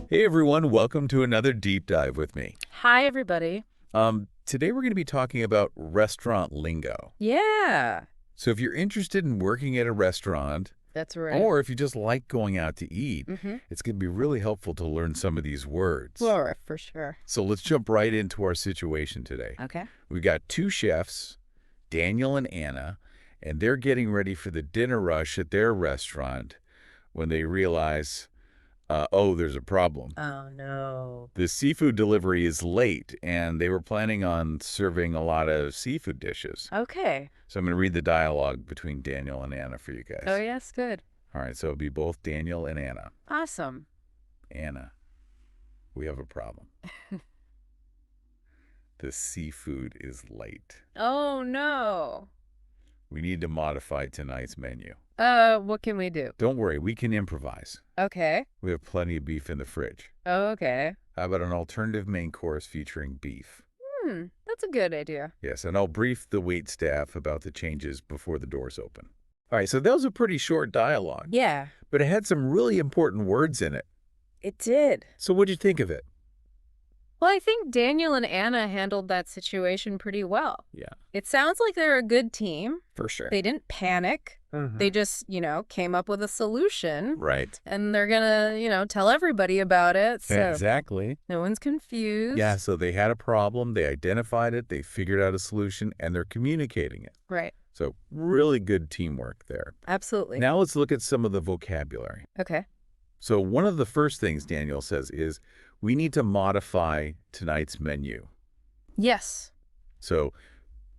Hey everyone, welcome to another deep dive with me. Hi, everybody. Today we're going to be talking about restaurant lingo. Yeah, So if you're interested in working at a restaurant, that's right. or if you just like going out to eat, Mm-hmm. it's going to be really helpful to learn some of these words. For sure. So let's jump right into our situation today. Okay. We've got two chefs, Daniel and Anna, and they're getting ready for the dinner rush at their restaurant when they realize, oh, there's a problem. Oh, no. The seafood delivery is late, and they were planning on serving a lot of seafood dishes. Okay. So I'm going to read the dialogue between Daniel and Anna for you guys. Oh, yes, good. All right, so it'll be both Daniel and Anna. Awesome. Anna, we have a problem. The seafood is late. Oh, no. We need to modify tonight's menu. What can we do? Don't worry, we can improvise. Okay. We have plenty of beef in the fridge. Okay. How about an alternative main course featuring beef? That's a good idea. Yes, and I'll brief the wait staff about the changes before the doors open. All right, so that was a pretty short dialogue. Yeah, But it had some really important words in it. it did. So what'd you think of it? Well, I think Daniel and Anna handled that situation pretty well. Yeah, It sounds like they're a good team. for sure. They didn't panic. They just, came up with a solution. Right. And they're gonna, tell everybody about it. So Exactly. no one's confused. Yeah, so they had a problem, they identified it, they figured out a solution, and they're communicating it. Right. So really good teamwork there. Absolutely. Now let's look at some of the vocabulary. Okay. So one of the first things Daniel says is, we need to modify tonight's menu. Yes. So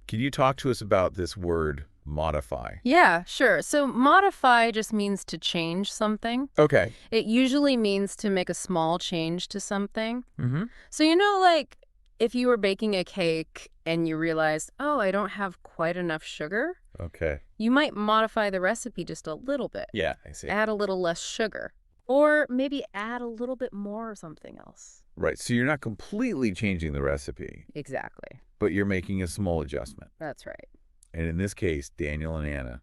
can you talk to us about this word, modify? Yeah, sure. So modify just means to change something. Okay. It usually means to make a small change to something. Mm-hmm. So, like if you were baking a cake and you realized, oh, I don't have quite enough sugar, Okay. you might modify the recipe just a little bit. Yeah, I see. Add a little less sugar. Or maybe add a little bit more or something else. Right. So you're not completely changing the recipe, Exactly. but you're making a small adjustment. That's right. And in this case, Daniel and Anna,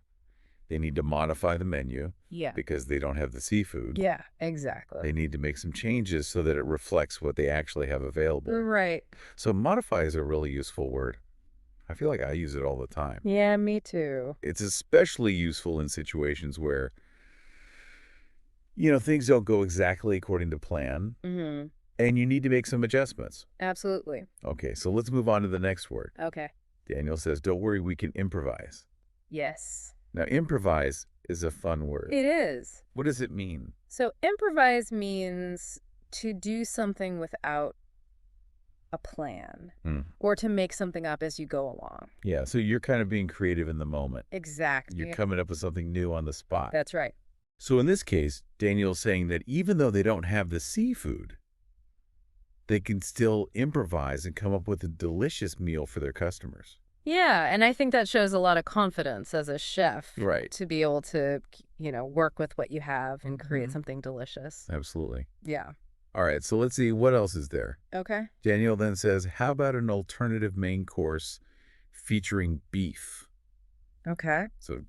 they need to modify the menu Yeah. because they don't have the seafood. Yeah, exactly. They need to make some changes so that it reflects what they actually have available. Right. So modify is a really useful word. I feel like I use it all the time. Yeah, me too. It's especially useful in situations where, things don't go exactly according to plan, Mm-hmm. and you need to make some adjustments. Absolutely. Okay, so let's move on to the next word. Okay. Daniel says, don't worry, we can improvise. Yes. Now, improvise is a fun word. It is. What does it mean? So improvise means to do something without a plan or to make something up as you go along. Yeah, so you're kind of being creative in the moment. Exactly. You're coming up with something new on the spot. That's right. So in this case, Daniel's saying that even though they don't have the seafood, they can still improvise and come up with a delicious meal for their customers. Yeah, and I think that shows a lot of confidence as a chef. Right. To be able to, work with what you have and create something delicious. Absolutely. Yeah. All right, so let's see, what else is there? Okay. Daniel then says, how about an alternative main course featuring beef? Okay. So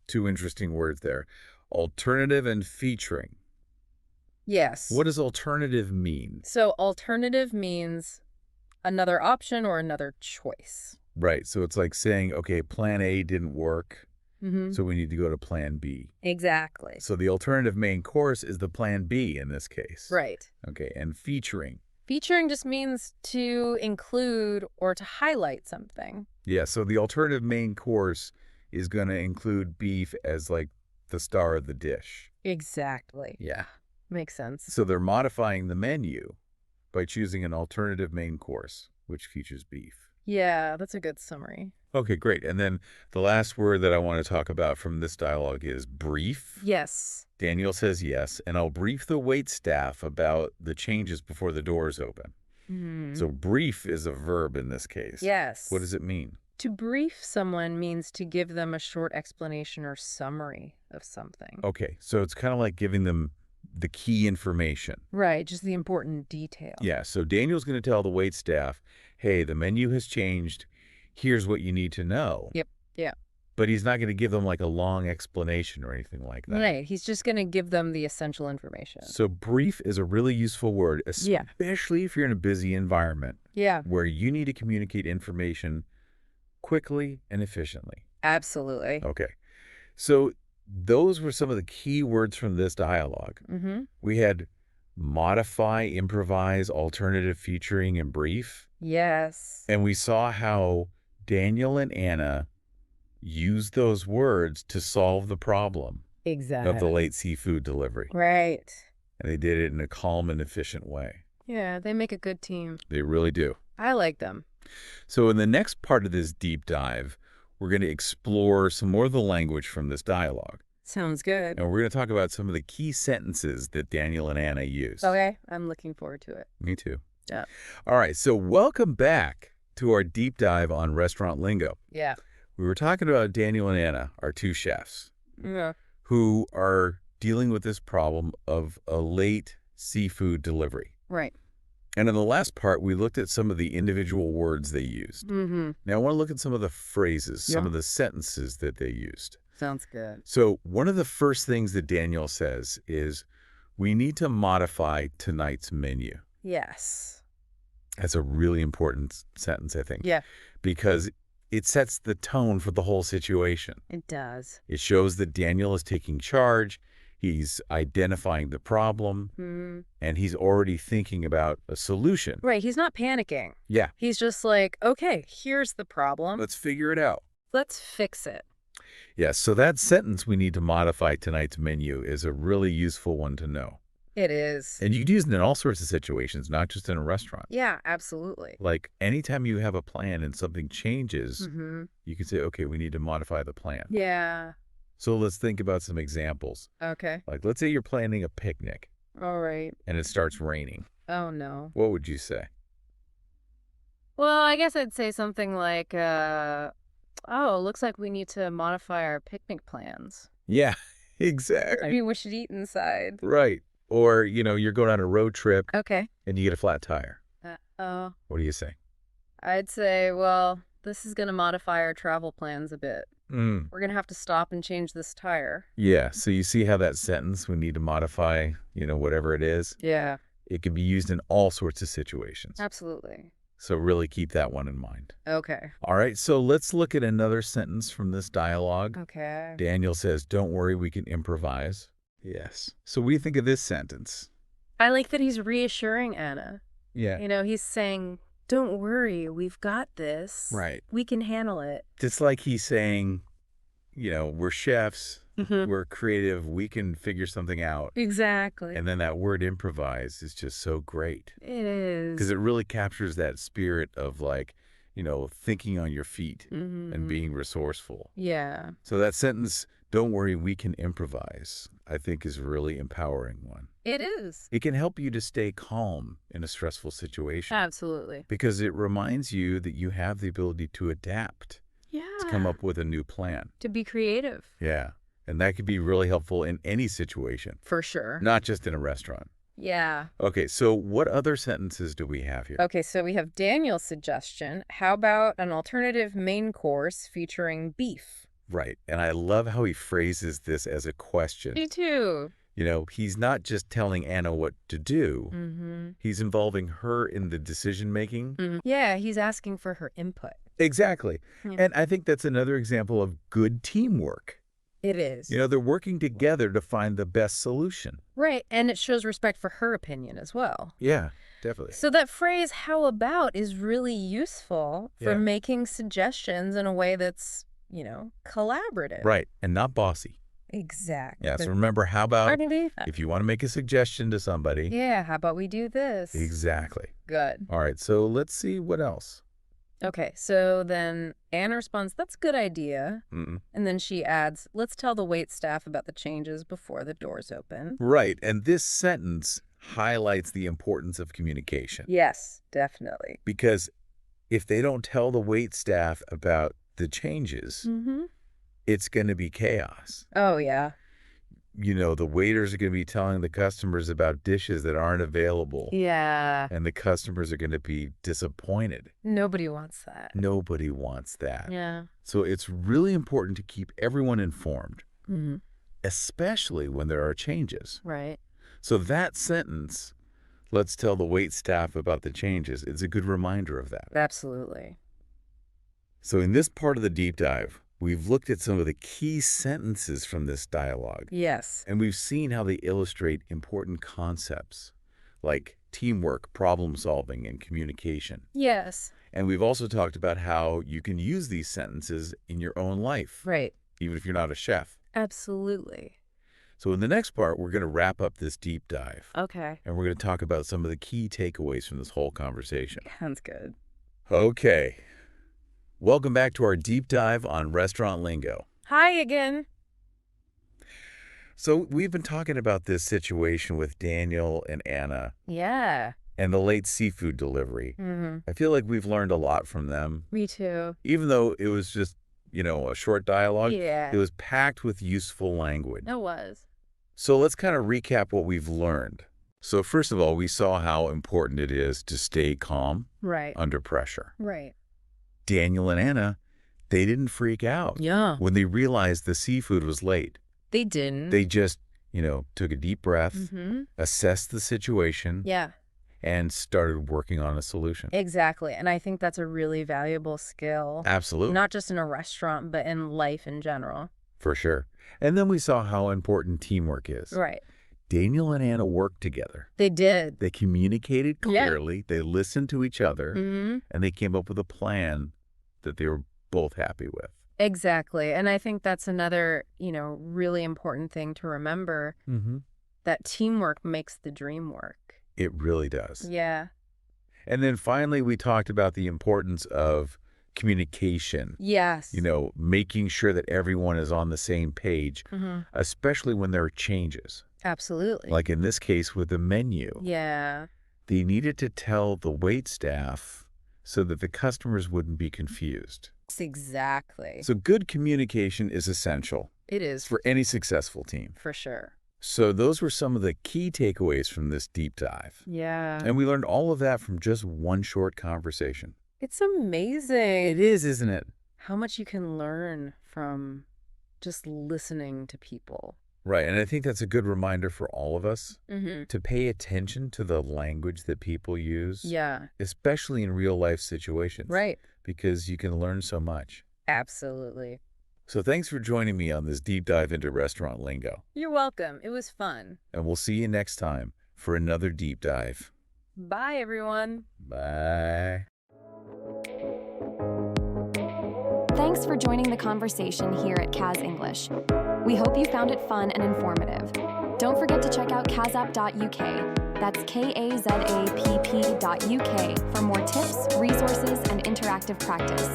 two interesting words there. Alternative and featuring. Yes. What does alternative mean? So alternative means another option or another choice. Right, so it's like saying, okay, plan A didn't work, Mm-hmm. so we need to go to plan B. Exactly. So the alternative main course is the plan B in this case. Right. Okay, and featuring. Featuring just means to include or to highlight something. Yeah, so the alternative main course is going to include beef as like the star of the dish. Exactly. Yeah. Makes sense. So they're modifying the menu by choosing an alternative main course, which features beef. Yeah, that's a good summary. Okay, great. And then the last word that I want to talk about from this dialogue is brief. Yes. Daniel says yes, and I'll brief the wait staff about the changes before the doors open. Mm-hmm. So brief is a verb in this case. Yes. What does it mean? To brief someone means to give them a short explanation or summary of something. Okay, so it's kind of like giving them the key information. Right, just the important detail. Yeah, so Daniel's going to tell the waitstaff, hey, the menu has changed. Here's what you need to know. Yep, yeah. but he's not going to give them like a long explanation or anything like that. Right. He's just going to give them the essential information. So brief is a really useful word, Yeah. especially if you're in a busy environment Yeah. where you need to communicate information quickly and efficiently. Absolutely. Okay. So those were some of the key words from this dialogue. Mm-hmm. We had modify, improvise, alternative, featuring, and brief. Yes. And we saw how Daniel and Anna used those words to solve the problem of the late seafood delivery. Right. And they did it in a calm and efficient way. Yeah, they make a good team. They really do. I like them. So in the next part of this deep dive, we're going to explore some more of the language from this dialogue. Sounds good. And we're going to talk about some of the key sentences that Daniel and Anna used. Okay, I'm looking forward to it. Me too. Yeah. All right, so welcome back to our deep dive on restaurant lingo. Yeah. We were talking about Daniel and Anna, our two chefs, who are dealing with this problem of a late seafood delivery. Right. And in the last part, we looked at some of the individual words they used. Mm-hmm. Now, I want to look at some of the phrases, some of the sentences that they used. Sounds good. So one of the first things that Daniel says is, we need to modify tonight's menu. Yes. That's a really important sentence, I think. Yeah. Because it sets the tone for the whole situation. It does. It shows that Daniel is taking charge. He's identifying the problem, and he's already thinking about a solution. Right. He's not panicking. Yeah. He's just like, okay, here's the problem. Let's figure it out. Let's fix it. Yes, so that sentence, we need to modify tonight's menu, is a really useful one to know. It is. And you could use it in all sorts of situations, not just in a restaurant. Yeah, absolutely. Like anytime you have a plan and something changes, you can say, okay, we need to modify the plan. Yeah. So let's think about some examples. Okay. Like, let's say you're planning a picnic All right. and it starts raining. Oh, no. What would you say? Well, I guess I'd say something like, oh, looks like we need to modify our picnic plans. Yeah, exactly. Maybe we should eat inside. Right. Or, you're going on a road trip Okay. and you get a flat tire. Oh. What do you say? I'd say, well, this is going to modify our travel plans a bit. We're going to have to stop and change this tire. Yeah, so you see how that sentence, we need to modify, whatever it is? Yeah. It can be used in all sorts of situations. Absolutely. So really keep that one in mind. Okay. All right, so let's look at another sentence from this dialogue. Okay. Daniel says, don't worry, we can improvise. Yes. So what do you think of this sentence? I like that he's reassuring Anna. Yeah. He's saying, don't worry, we've got this. Right. We can handle it. Just like he's saying, we're chefs, we're creative, we can figure something out. Exactly. And then that word improvise is just so great. It is. Because it really captures that spirit of thinking on your feet and being resourceful. Yeah. So that sentence, don't worry, we can improvise, I think is a really empowering one. It is. It can help you to stay calm in a stressful situation. Absolutely. Because it reminds you that you have the ability to adapt, Yeah. to come up with a new plan. To be creative. Yeah. And that could be really helpful in any situation, For sure. not just in a restaurant. Yeah. Okay, so what other sentences do we have here? Okay, so we have Daniel's suggestion. How about an alternative main course featuring beef? Right. And I love how he phrases this as a question. Me too. He's not just telling Anna what to do. He's involving her in the decision-making. Yeah, he's asking for her input. Exactly. Yeah. And I think that's another example of good teamwork. It is. They're working together to find the best solution. Right, and it shows respect for her opinion as well. Yeah, definitely. So that phrase, how about, is really useful for Yeah. making suggestions in a way that's, collaborative. Right. And not bossy. Exactly. Yeah. So remember, how about Arguably, if you want to make a suggestion to somebody? yeah, how about we do this? Exactly. Good. All right. So let's see what else. Okay, so then Anna responds, that's a good idea. And then she adds, let's tell the wait staff about the changes before the doors open. Right. And this sentence highlights the importance of communication. Yes, definitely. Because if they don't tell the wait staff about the changes, it's going to be chaos. Oh, yeah. the waiters are going to be telling the customers about dishes that aren't available. Yeah. And the customers are going to be disappointed. Nobody wants that. Nobody wants that. Yeah. So it's really important to keep everyone informed, Mm-hmm. especially when there are changes. Right. So that sentence, let's tell the wait staff about the changes, is a good reminder of that. Absolutely. So in this part of the deep dive, we've looked at some of the key sentences from this dialogue. Yes. And we've seen how they illustrate important concepts like teamwork, problem solving, and communication. Yes. And we've also talked about how you can use these sentences in your own life, Right. even if you're not a chef. Absolutely. So in the next part, we're going to wrap up this deep dive. Okay. And we're going to talk about some of the key takeaways from this whole conversation. Sounds good. Okay. Welcome back to our deep dive on restaurant lingo. Hi again. So we've been talking about this situation with Daniel and Anna Yeah. and the late seafood delivery. Mm-hmm. I feel like we've learned a lot from them. Me too. Even though it was just, a short dialogue, Yeah. it was packed with useful language. It was. So let's kind of recap what we've learned. So first of all, we saw how important it is to stay calm Right. under pressure. Right. Daniel and Anna, they didn't freak out Yeah. when they realized the seafood was late. They didn't. They just, took a deep breath, Mm-hmm. assessed the situation, Yeah. and started working on a solution. Exactly. And I think that's a really valuable skill. Absolutely. Not just in a restaurant, but in life in general. For sure. And then we saw how important teamwork is. Right. Daniel and Anna worked together. They did. They communicated Yeah. clearly, they listened to each other, Mm-hmm. and they came up with a plan that they were both happy with. Exactly. And I think that's another, really important thing to remember, Mm-hmm. that teamwork makes the dream work. It really does. Yeah. And then finally, we talked about the importance of communication. Yes. Making sure that everyone is on the same page, Mm-hmm. especially when there are changes. Absolutely. Like in this case with the menu. Yeah. They needed to tell the wait staff so that the customers wouldn't be confused. Exactly. So good communication is essential It is for any successful team. for sure. So those were some of the key takeaways from this deep dive. Yeah. And we learned all of that from just one short conversation. It's amazing It is, isn't it? how much you can learn from just listening to people. Right. And I think that's a good reminder for all of us Mm-hmm. to pay attention to the language that people use, Yeah. especially in real life situations. Right. Because you can learn so much. Absolutely. So thanks for joining me on this deep dive into restaurant lingo. You're welcome. It was fun. And we'll see you next time for another deep dive. Bye, everyone. Bye. Thanks for joining the conversation here at Kaz English. We hope you found it fun and informative. Don't forget to check out kazapp.uk. That's kazapp.uk for more tips, resources, and interactive practice.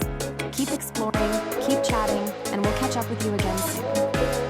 Keep exploring, keep chatting, and we'll catch up with you again soon.